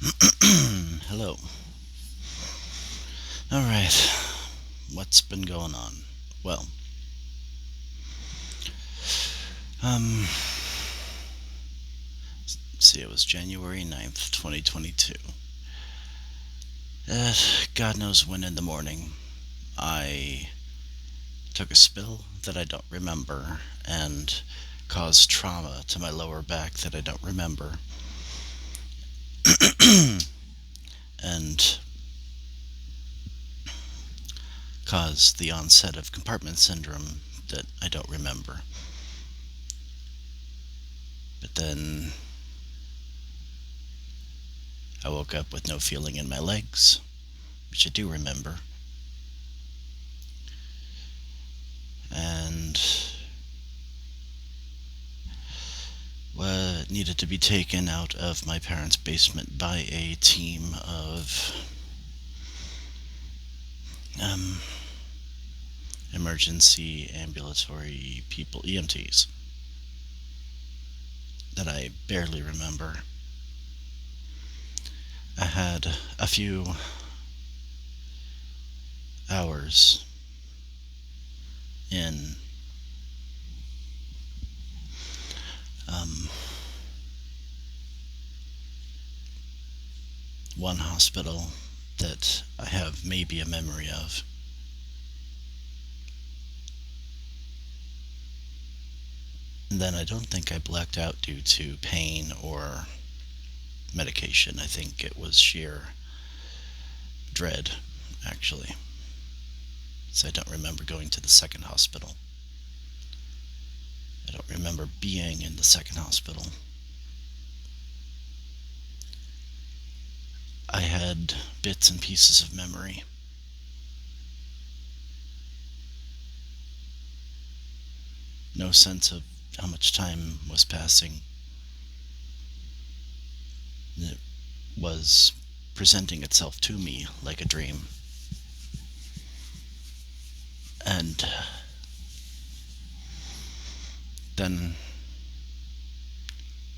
Hello. Alright, what's been going on? Well, um, see, it was January 9th, 2022. God knows when in the morning, I took a spill that I don't remember and caused trauma to my lower back that I don't remember. And caused the onset of compartment syndrome that I don't remember. But then I woke up with no feeling in my legs, which I do remember. And needed to be taken out of my parents' basement by a team of um, emergency ambulatory people, EMTs, that I barely remember. I had a few hours in um, one hospital that I have maybe a memory of. And then I don't think I blacked out due to pain or medication. I think it was sheer dread, actually. So I don't remember going to the second hospital. I don't remember being in the second hospital. I had bits and pieces of memory. No sense of how much time was passing. It was presenting itself to me like a dream. And then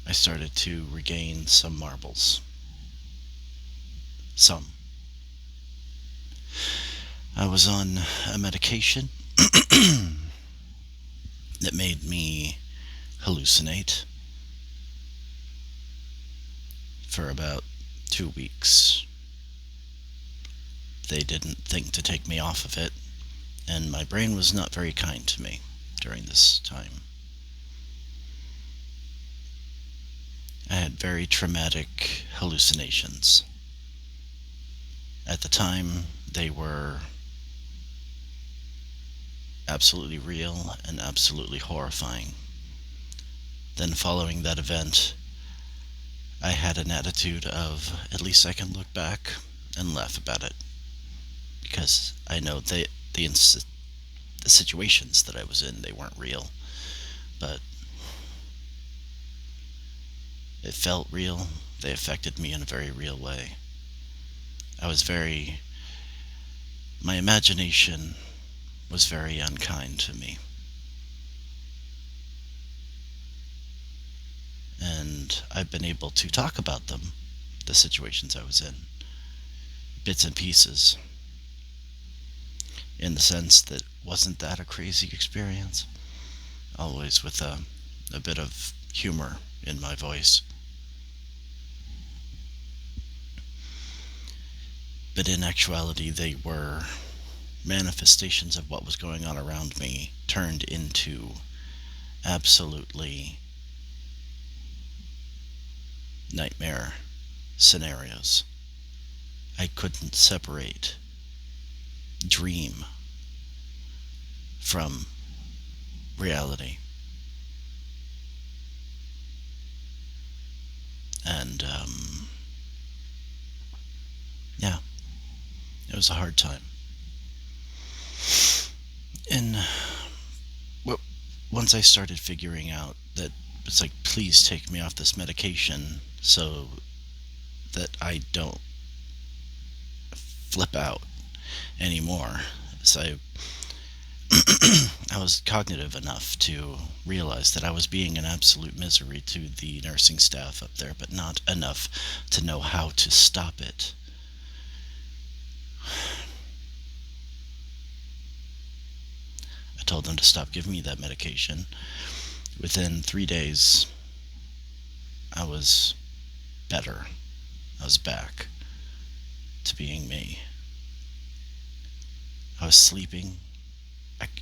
I started to regain some marbles. Some. I was on a medication that made me hallucinate for about 2 weeks. They didn't think to take me off of it, and my brain was not very kind to me during this time. I had very traumatic hallucinations. At the time, they were absolutely real and absolutely horrifying. Then, following that event, I had an attitude of, at least I can look back and laugh about it. Because I know the situations that I was in, they weren't real. But it felt real. They affected me in a very real way. I was very... My imagination was very unkind to me. And I've been able to talk about them, the situations I was in, bits and pieces, in the sense that wasn't that a crazy experience? Always with a bit of humor in my voice. But in actuality, they were manifestations of what was going on around me turned into absolutely nightmare scenarios. I couldn't separate dream from reality. And, yeah, it was a hard time. And once I started figuring out that it's like, please take me off this medication so that I don't flip out anymore. So I was cognitive enough to realize that I was being an absolute misery to the nursing staff up there, but not enough to know how to stop it. I told them to stop giving me that medication. Within 3 days, I was better. I was back to being me. I was sleeping.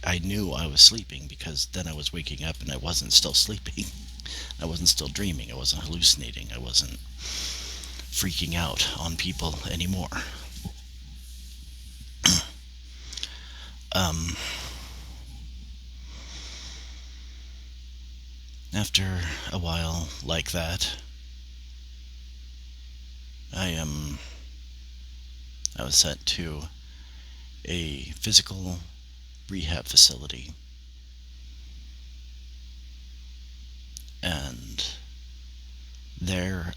I knew I was sleeping because then I was waking up and I wasn't still sleeping. I wasn't still dreaming. I wasn't hallucinating. I wasn't freaking out on people anymore. Um, After a while like that, I was sent to a physical rehab facility, and there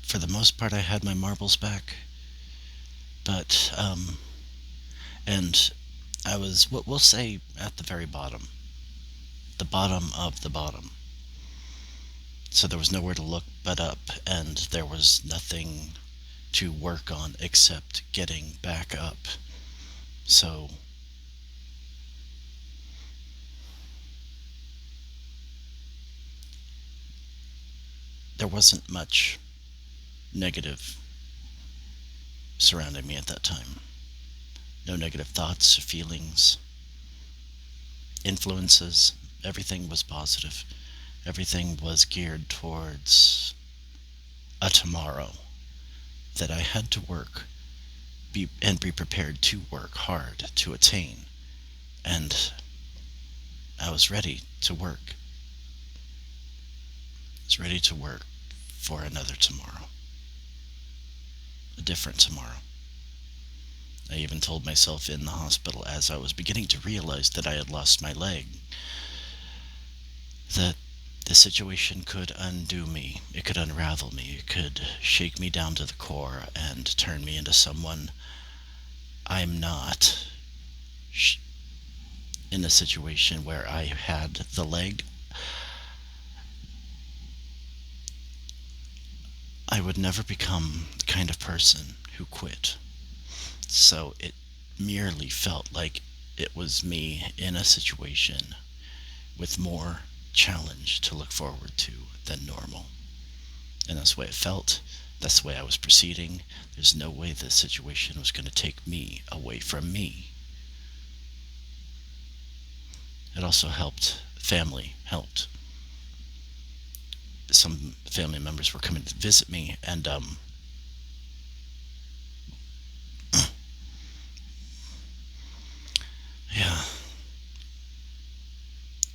for the most part, I had my marbles back, but and I was, what we'll say, at the very bottom, the bottom of the bottom. So there was nowhere to look but up, and there was nothing to work on except getting back up. So there wasn't much negative surrounding me at that time. No negative thoughts, feelings, influences. Everything was positive. Everything was geared towards a tomorrow that I had to work and be prepared to work hard to attain. And I was ready to work. I was ready to work for another tomorrow. A different tomorrow. I even told myself in the hospital, as I was beginning to realize that I had lost my leg, that the situation could undo me. It could unravel me. It could shake me down to the core and turn me into someone I'm not. In a situation where I had the leg, I would never become the kind of person who quit. So it merely felt like it was me in a situation with more challenge to look forward to than normal. And that's the way it felt. That's the way I was proceeding. There's no way this situation was going to take me away from me. It also helped. Family helped. Some family members were coming to visit me, and yeah,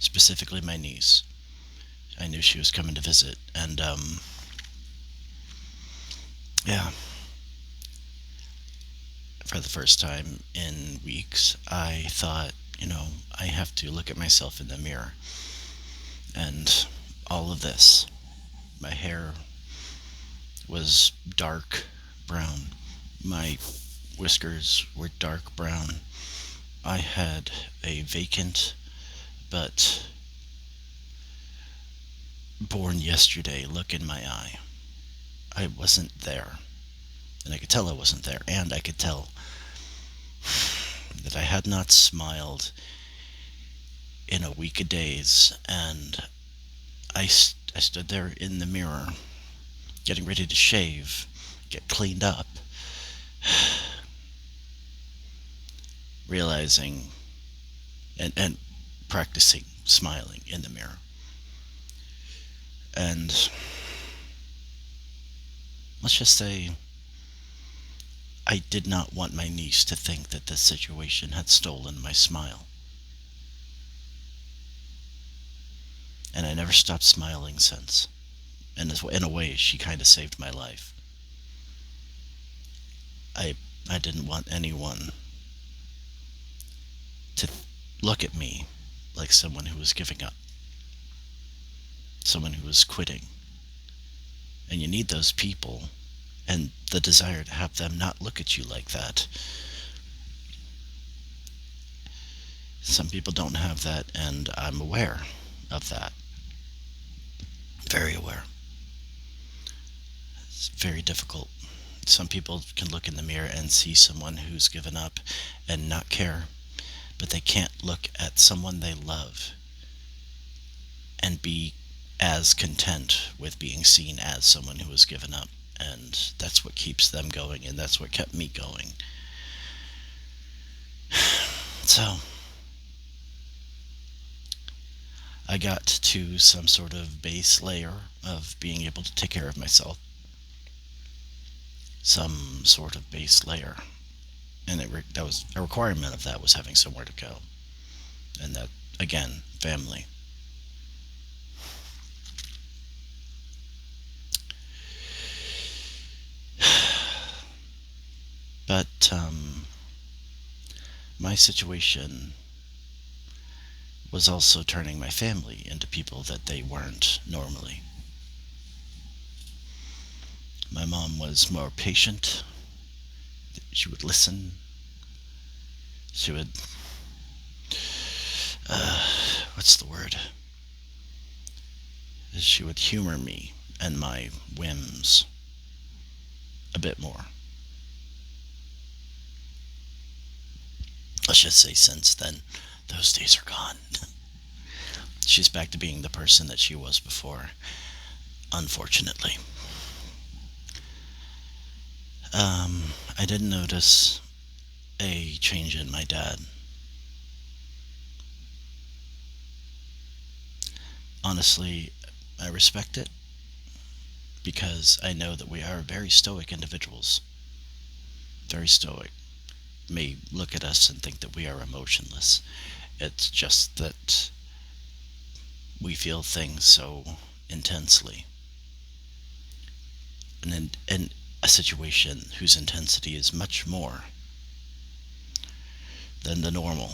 specifically my niece. I knew she was coming to visit, and yeah, for the first time in weeks, I thought, I have to look at myself in the mirror. And all of this, my hair was dark brown. My whiskers were dark brown. I had a vacant but born yesterday look in my eye. I wasn't there. And I could tell I wasn't there. And I could tell that I had not smiled in a week of days. And I stood there in the mirror, getting ready to shave, get cleaned up, realizing and practicing smiling in the mirror. And let's just say I did not want my niece to think that this situation had stolen my smile. And I never stopped smiling since. And in a way, she kind of saved my life. I didn't want anyone to look at me like someone who was giving up, someone who was quitting. And you need those people and the desire to have them not look at you like that Some people don't have that, and I'm aware of that. Very aware. It's very difficult. Some people can look in the mirror and see someone who's given up and not care, but they can't look at someone they love and be as content with being seen as someone who has given up. And that's what keeps them going, and that's what kept me going. So, I got to some sort of base layer of being able to take care of myself. Some sort of base layer. And that was a requirement of that, was having somewhere to go. And that, again, family. But my situation was also turning my family into people that they weren't normally. My mom was more patient. She would listen. She would, what's the word? She would humor me and my whims a bit more. Let's just say since then, those days are gone. She's back to being the person that she was before, unfortunately. I didn't notice a change in my dad. Honestly, I respect it because I know that we are very stoic individuals. Very stoic. May look at us and think that we are emotionless. It's just that we feel things so intensely. And in a situation whose intensity is much more than the normal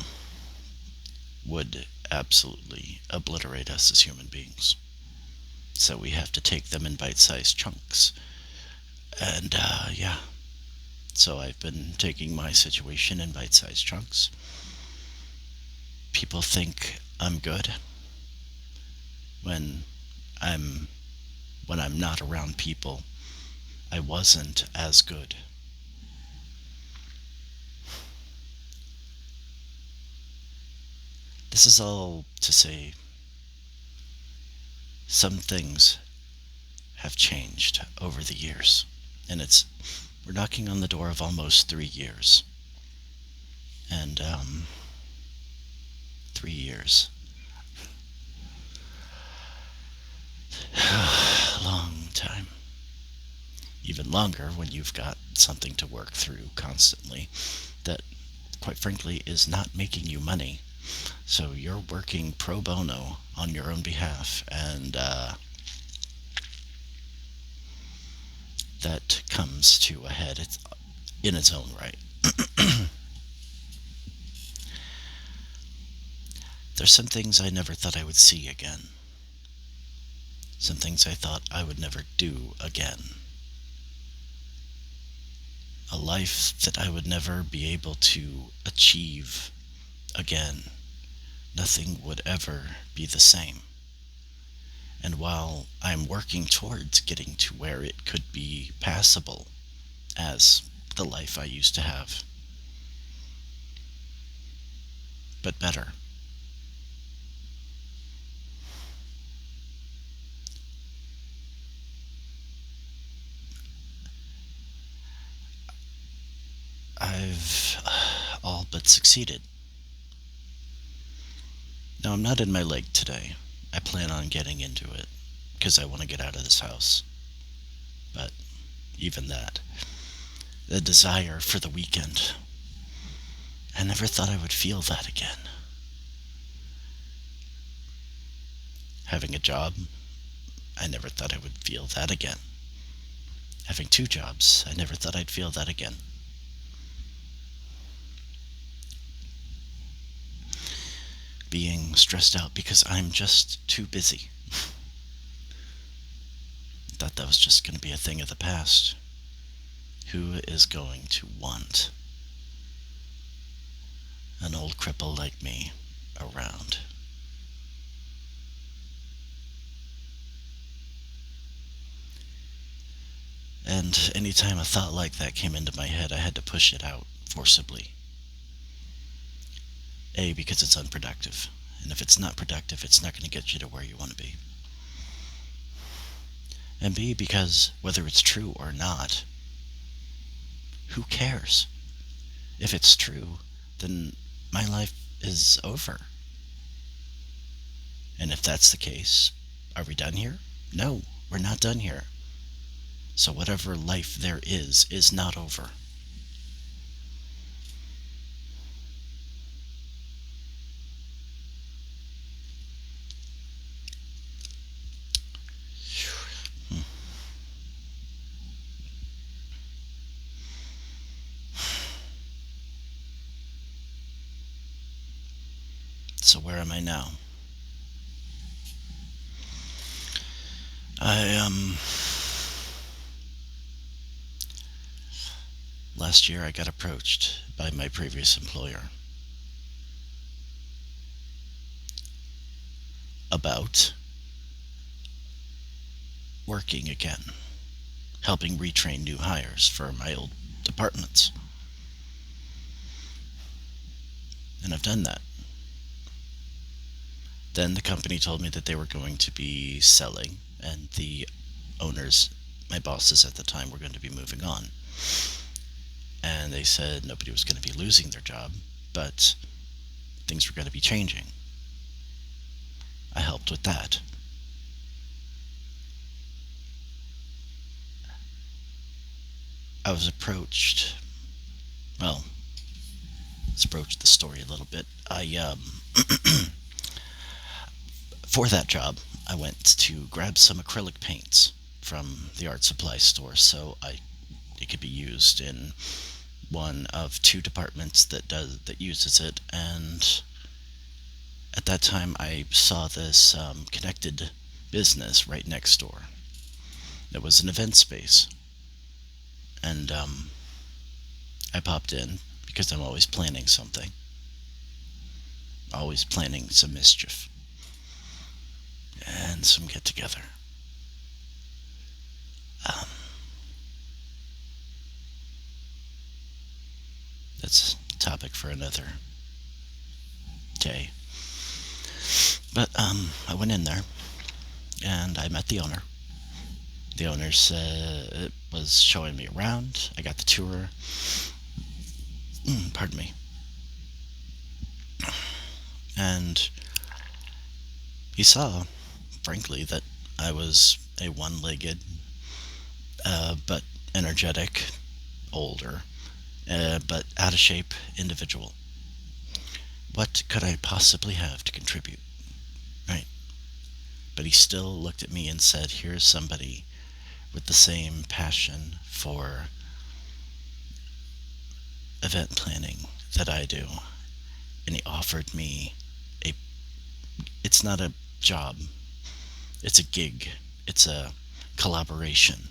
would absolutely obliterate us as human beings. So we have to take them in bite-sized chunks. And yeah, so I've been taking my situation in bite-sized chunks. People think I'm good when I'm not around people. I wasn't as good. This is all to say some things have changed over the years. And we're knocking on the door of almost 3 years. And 3 years. Long time. Even longer when you've got something to work through constantly that, quite frankly, is not making you money. So you're working pro bono on your own behalf, and that comes to a head in its own right. There's some things I never thought I would see again. Some things I thought I would never do again. A life that I would never be able to achieve again. Nothing would ever be the same. And while I'm working towards getting to where it could be passable as the life I used to have, but better. I've all but succeeded. Now, I'm not in my leg today. I plan on getting into it because I want to get out of this house. But even that, the desire for the weekend, I never thought I would feel that again. Having a job, I never thought I would feel that again. Having 2 jobs, I never thought I'd feel that again. Being stressed out because I'm just too busy. Thought that was just going to be a thing of the past. Who is going to want an old cripple like me around. And anytime a thought like that came into my head, I had to push it out forcibly. A, because it's unproductive. And if it's not productive, it's not going to get you to where you want to be. And B, because whether it's true or not, who cares? If it's true, then my life is over. And if that's the case, are we done here? No, we're not done here. So whatever life there is not over. So where am I now? Last year I got approached by my previous employer about working again, helping retrain new hires for my old departments. And I've done that. Then the company told me that they were going to be selling, and the owners, my bosses at the time, were going to be moving on. And they said nobody was going to be losing their job, but things were going to be changing. I helped with that. I was approached, well, let's approach the story a little bit. For that job, I went to grab some acrylic paints from the art supply store so it could be used in one of two departments that uses it. And at that time, I saw this connected business right next door. It was an event space, and I popped in because I'm always planning something, always planning some mischief and some get-together. That's a topic for another day. But I went in there and I met the owner. The owner was showing me around. I got the tour. Pardon me. And he saw, frankly, that I was a one-legged, but energetic, older, but out-of-shape individual. What could I possibly have to contribute? Right? But he still looked at me and said, here's somebody with the same passion for event planning that I do. And he offered me it's not a job, it's a gig, it's a collaboration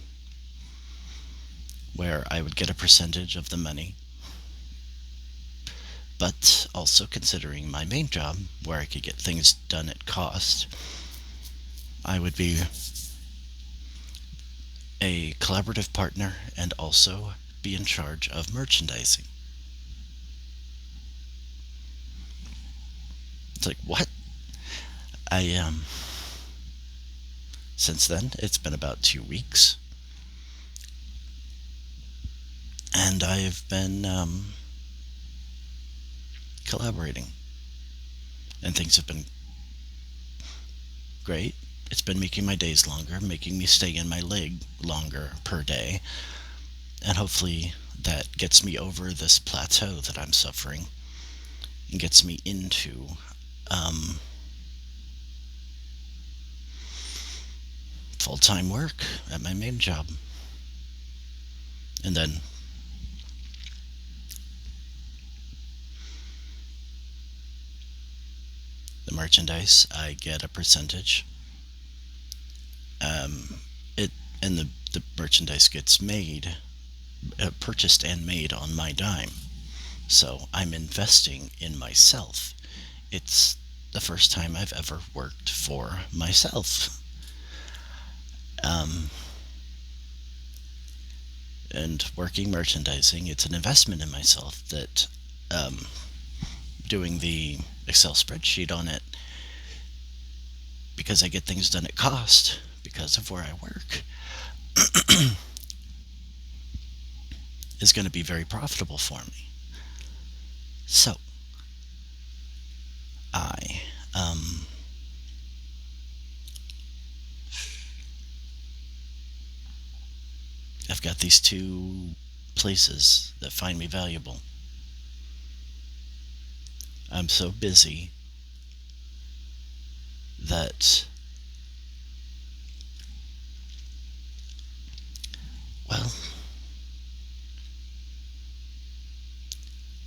where I would get a percentage of the money, but also considering my main job, where I could get things done at cost, I would be a collaborative partner and also be in charge of merchandising. It's like, what? Since then, it's been about 2 weeks, and I've been collaborating, and things have been great. It's been making my days longer, making me stay in my leg longer per day, and hopefully that gets me over this plateau that I'm suffering and gets me into full-time work at my main job. And then the merchandise, I get a percentage. The merchandise gets made, purchased and made on my dime. So I'm investing in myself. It's the first time I've ever worked for myself. Um, and working merchandising, it's an investment in myself that um, doing the Excel spreadsheet on it, because I get things done at cost because of where I work, is going to be very profitable for me. So, I um, I've got these two places that find me valuable. I'm so busy that, well,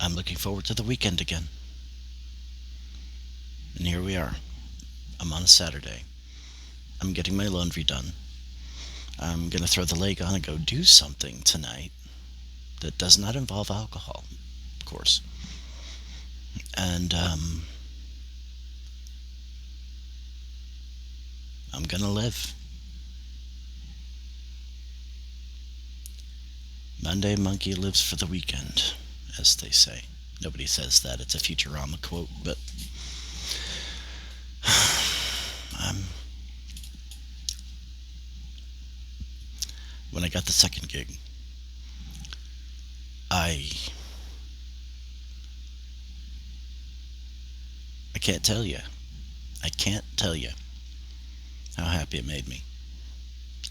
I'm looking forward to the weekend again. And here we are. I'm on a Saturday. I'm getting my laundry done. I'm going to throw the leg on and go do something tonight that does not involve alcohol, of course. And I'm going to live. Monday Monkey lives for the weekend, as they say. Nobody says that. It's a Futurama quote, but when I got the second gig, I can't tell you. I can't tell you how happy it made me.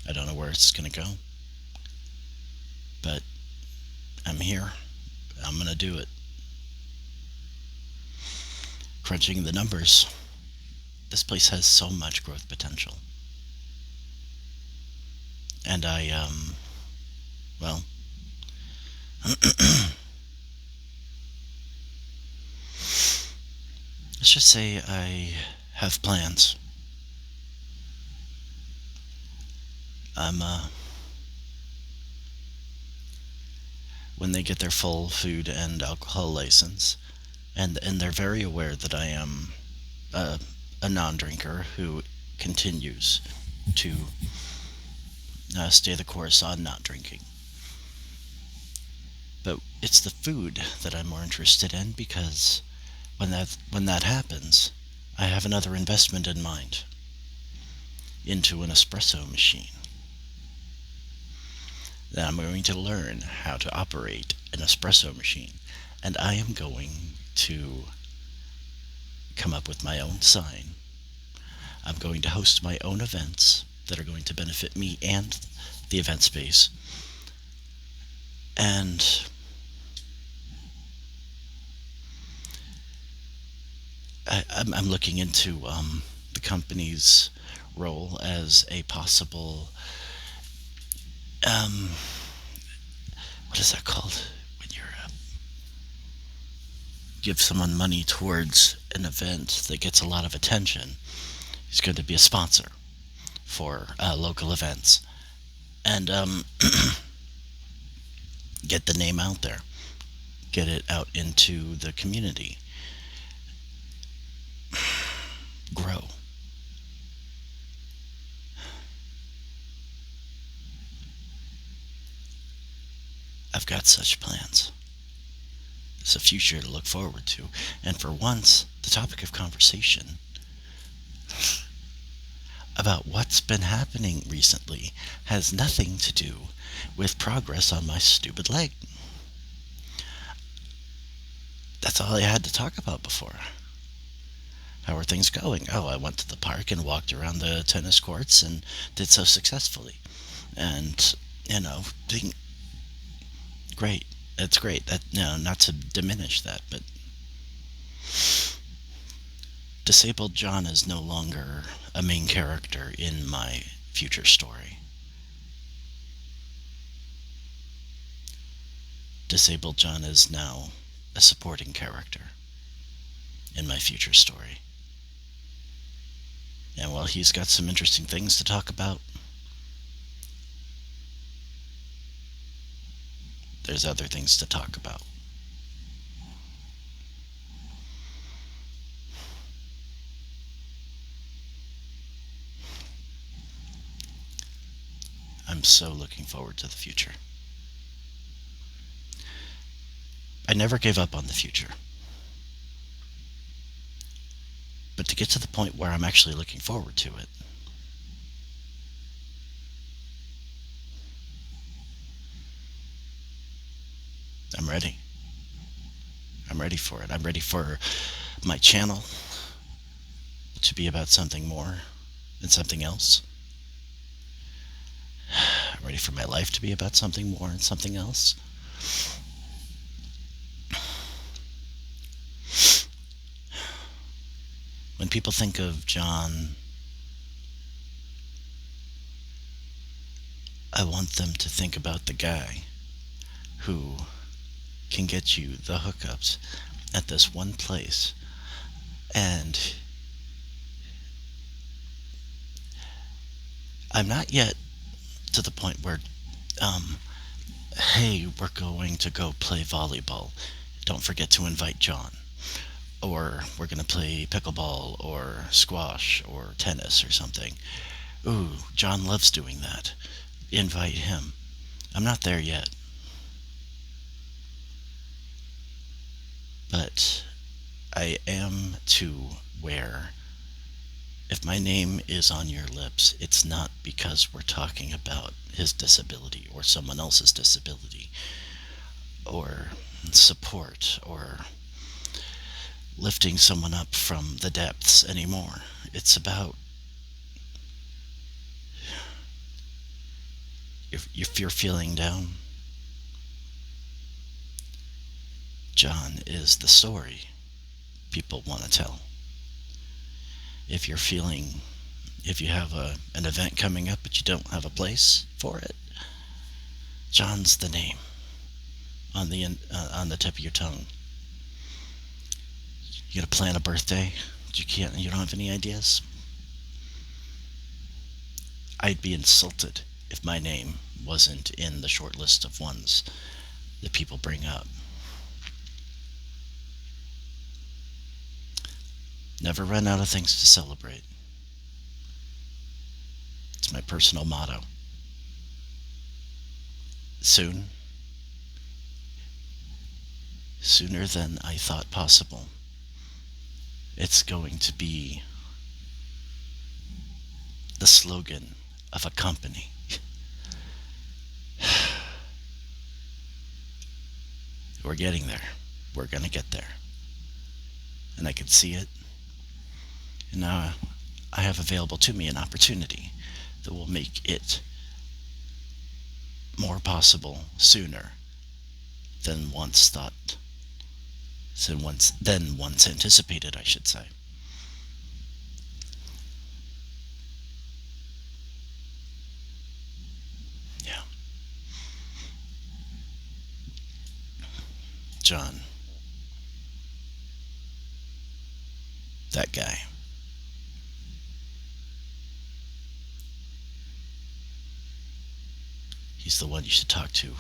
I don't know where it's going to go, but I'm here. I'm going to do it. Crunching the numbers, this place has so much growth potential. And well, let's just say I have plans. When they get their full food and alcohol license, and they're very aware that I am a non-drinker who continues to stay the course on not drinking. But it's the food that I'm more interested in, because when that happens, I have another investment in mind into an espresso machine. Then I'm going to learn how to operate an espresso machine, and I am going to come up with my own sign. I'm going to host my own events that are going to benefit me and the event space. And I'm looking into the company's role as a possible, what is that called? When you give someone money towards an event that gets a lot of attention. He's going to be a sponsor for local events. And get the name out there. Get it out into the community. Grow. I've got such plans. It's a future to look forward to. And for once, the topic of conversation about what's been happening recently has nothing to do with progress on my stupid leg. That's all I had to talk about before. How are things going? Oh, I went to the park and walked around the tennis courts and did so successfully. And, being great. That's great. That, not to diminish that, but Disabled John is no longer a main character in my future story. Disabled John is now a supporting character in my future story. And while he's got some interesting things to talk about, there's other things to talk about. am so looking forward to the future. I never gave up on the future. But to get to the point where I'm actually looking forward to it, I'm ready. I'm ready for it. I'm ready for my channel to be about something more than something else. I'm ready for my life to be about something more than something else. When people think of John, I want them to think about the guy who can get you the hookups at this one place, and I'm not yet to the point where, hey, we're going to go play volleyball. Don't forget to invite John. Or we're going to play pickleball or squash or tennis or something. Ooh, John loves doing that. Invite him. I'm not there yet. But I am to where if my name is on your lips, it's not because we're talking about his disability or someone else's disability or support or lifting someone up from the depths anymore. It's about if you're feeling down, John is the story people want to tell. If you're feeling, if you have an event coming up but you don't have a place for it, John's the name on the tip of your tongue. You gotta plan a birthday, but you don't have any ideas? I'd be insulted if my name wasn't in the short list of ones that people bring up. Never run out of things to celebrate. It's my personal motto. Soon, sooner than I thought possible, it's going to be the slogan of a company. We're getting there. We're going to get there. And I can see it. And now I have available to me an opportunity that will make it more possible sooner than once thought, than once anticipated, I should say. Yeah. John. That guy. He's the one you should talk to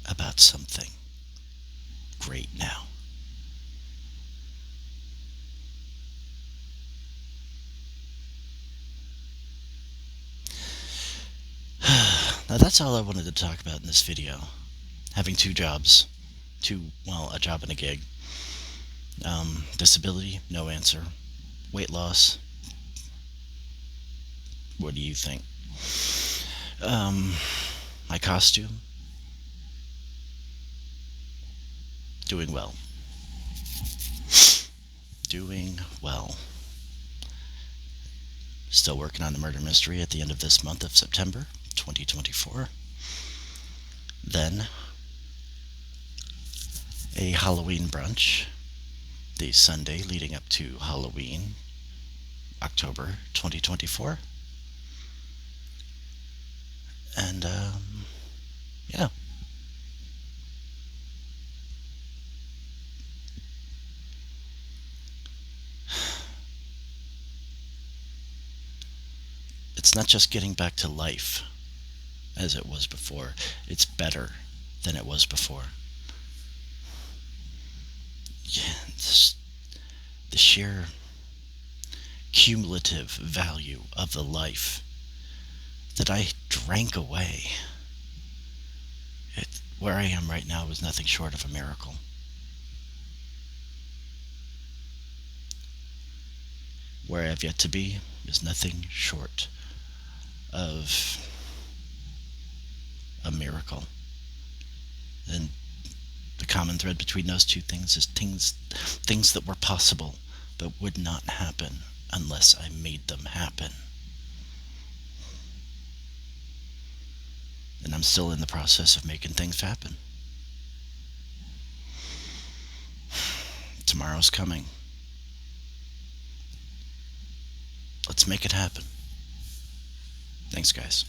about something great now. Now that's all I wanted to talk about in this video. Having two jobs. A job and a gig. Disability, no answer. Weight loss, what do you think? My costume, doing well. Doing well. Still working on the murder mystery at the end of this month of September 2024. Then a Halloween brunch the Sunday leading up to Halloween, October 2024. And yeah. It's not just getting back to life as it was before. It's better than it was before. Yeah, the sheer cumulative value of the life that I drank away. Where I am right now is nothing short of a miracle. Where I have yet to be is nothing short of a miracle. And the common thread between those two things is things that were possible but would not happen unless I made them happen. And I'm still in the process of making things happen. Tomorrow's coming. Let's make it happen. Thanks, guys.